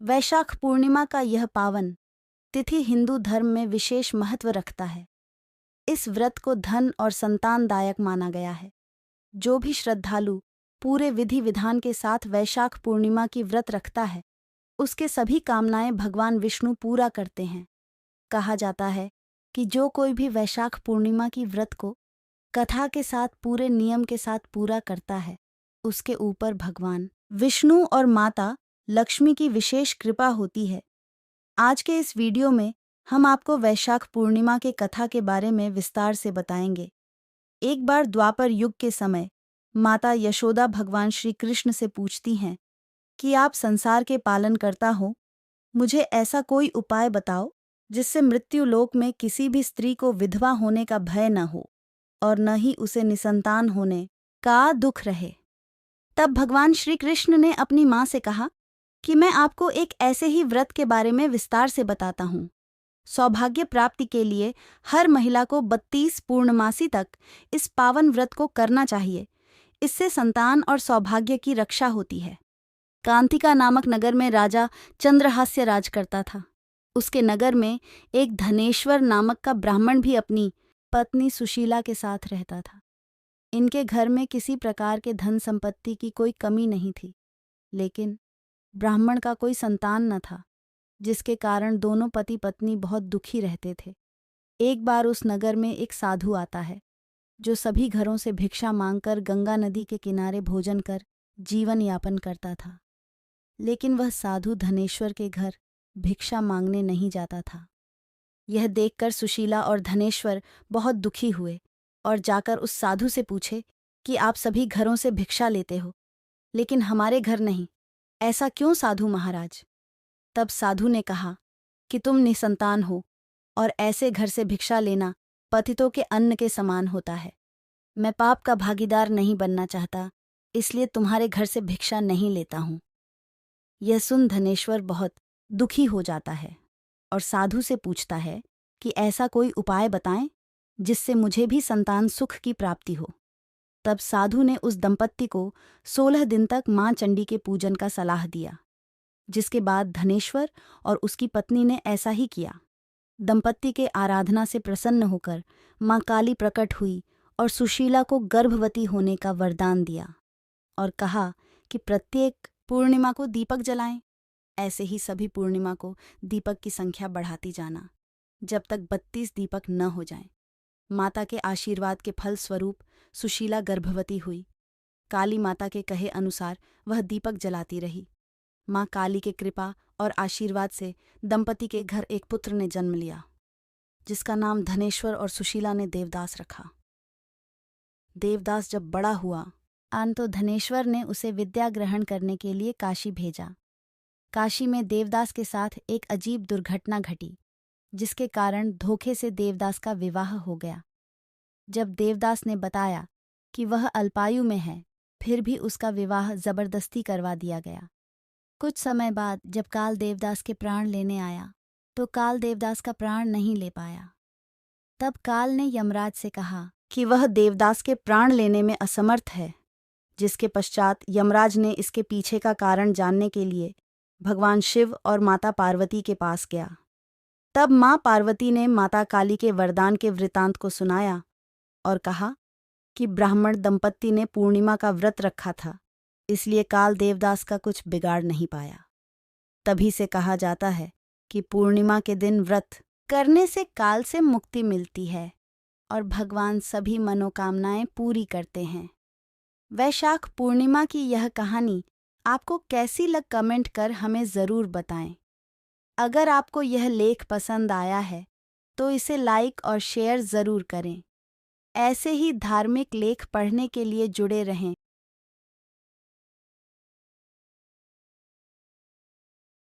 वैशाख पूर्णिमा का यह पावन तिथि हिंदू धर्म में विशेष महत्व रखता है। इस व्रत को धन और संतानदायक माना गया है। जो भी श्रद्धालु पूरे विधि विधान के साथ वैशाख पूर्णिमा की व्रत रखता है, उसके सभी कामनाएं भगवान विष्णु पूरा करते हैं। कहा जाता है कि जो कोई भी वैशाख पूर्णिमा की व्रत को कथा के साथ पूरे नियम के साथ पूरा करता है, उसके ऊपर भगवान विष्णु और माता लक्ष्मी की विशेष कृपा होती है। आज के इस वीडियो में हम आपको वैशाख पूर्णिमा के कथा के बारे में विस्तार से बताएंगे। एक बार द्वापर युग के समय माता यशोदा भगवान श्री कृष्ण से पूछती हैं कि आप संसार के पालनकर्ता हो, मुझे ऐसा कोई उपाय बताओ जिससे मृत्युलोक में किसी भी स्त्री को विधवा होने का भय न हो और न ही उसे निसंतान होने का दुख रहे। तब भगवान श्री कृष्ण ने अपनी मां से कहा कि मैं आपको एक ऐसे ही व्रत के बारे में विस्तार से बताता हूँ। सौभाग्य प्राप्ति के लिए हर महिला को 32 पूर्णमासी तक इस पावन व्रत को करना चाहिए। इससे संतान और सौभाग्य की रक्षा होती है। कांतिका नामक नगर में राजा चंद्रहास्य राज करता था। उसके नगर में एक धनेश्वर नामक का ब्राह्मण भी अपनी पत्नी सुशीला के साथ रहता था। इनके घर में किसी प्रकार के धन संपत्ति की कोई कमी नहीं थी, लेकिन ब्राह्मण का कोई संतान न था, जिसके कारण दोनों पति पत्नी बहुत दुखी रहते थे। एक बार उस नगर में एक साधु आता है, जो सभी घरों से भिक्षा मांगकर गंगा नदी के किनारे भोजन कर जीवन यापन करता था। लेकिन वह साधु धनेश्वर के घर भिक्षा मांगने नहीं जाता था। यह देखकर सुशीला और धनेश्वर बहुत दुखी हुए और जाकर उस साधु से पूछे कि आप सभी घरों से भिक्षा लेते हो, लेकिन हमारे घर नहीं, ऐसा क्यों साधु महाराज? तब साधु ने कहा कि तुम निसंतान हो और ऐसे घर से भिक्षा लेना पतितों के अन्न के समान होता है। मैं पाप का भागीदार नहीं बनना चाहता, इसलिए तुम्हारे घर से भिक्षा नहीं लेता हूँ। यह सुन धनेश्वर बहुत दुखी हो जाता है और साधु से पूछता है कि ऐसा कोई उपाय बताएं जिससे मुझे भी संतान सुख की प्राप्ति हो। तब साधु ने उस दंपत्ति को 16 दिन तक मां चंडी के पूजन का सलाह दिया, जिसके बाद धनेश्वर और उसकी पत्नी ने ऐसा ही किया। दंपत्ति के आराधना से प्रसन्न होकर मां काली प्रकट हुई और सुशीला को गर्भवती होने का वरदान दिया और कहा कि प्रत्येक पूर्णिमा को दीपक जलाएं। ऐसे ही सभी पूर्णिमा को दीपक की संख्या बढ़ाती जाना, जब तक 32 दीपक न हो जाएं। माता के आशीर्वाद के फल स्वरूप सुशीला गर्भवती हुई। काली माता के कहे अनुसार वह दीपक जलाती रही। माँ काली के कृपा और आशीर्वाद से दंपति के घर एक पुत्र ने जन्म लिया, जिसका नाम धनेश्वर और सुशीला ने देवदास रखा। देवदास जब बड़ा हुआ तो धनेश्वर ने उसे विद्या ग्रहण करने के लिए काशी भेजा। काशी में देवदास के साथ एक अजीब दुर्घटना घटी, जिसके कारण धोखे से देवदास का विवाह हो गया। जब देवदास ने बताया कि वह अल्पायु में है, फिर भी उसका विवाह जबरदस्ती करवा दिया गया। कुछ समय बाद जब काल देवदास के प्राण लेने आया, तो काल देवदास का प्राण नहीं ले पाया। तब काल ने यमराज से कहा कि वह देवदास के प्राण लेने में असमर्थ है, जिसके पश्चात यमराज ने इसके पीछे का कारण जानने के लिए भगवान शिव और माता पार्वती के पास गया। तब माँ पार्वती ने माता काली के वरदान के वृतांत को सुनाया और कहा कि ब्राह्मण दंपत्ति ने पूर्णिमा का व्रत रखा था, इसलिए काल देवदास का कुछ बिगाड़ नहीं पाया। तभी से कहा जाता है कि पूर्णिमा के दिन व्रत करने से काल से मुक्ति मिलती है और भगवान सभी मनोकामनाएं पूरी करते हैं। वैशाख पूर्णिमा की यह कहानी आपको कैसी लग कमेंट कर हमें ज़रूर बताएं। अगर आपको यह लेख पसंद आया है तो इसे लाइक और शेयर ज़रूर करें। ऐसे ही धार्मिक लेख पढ़ने के लिए जुड़े रहें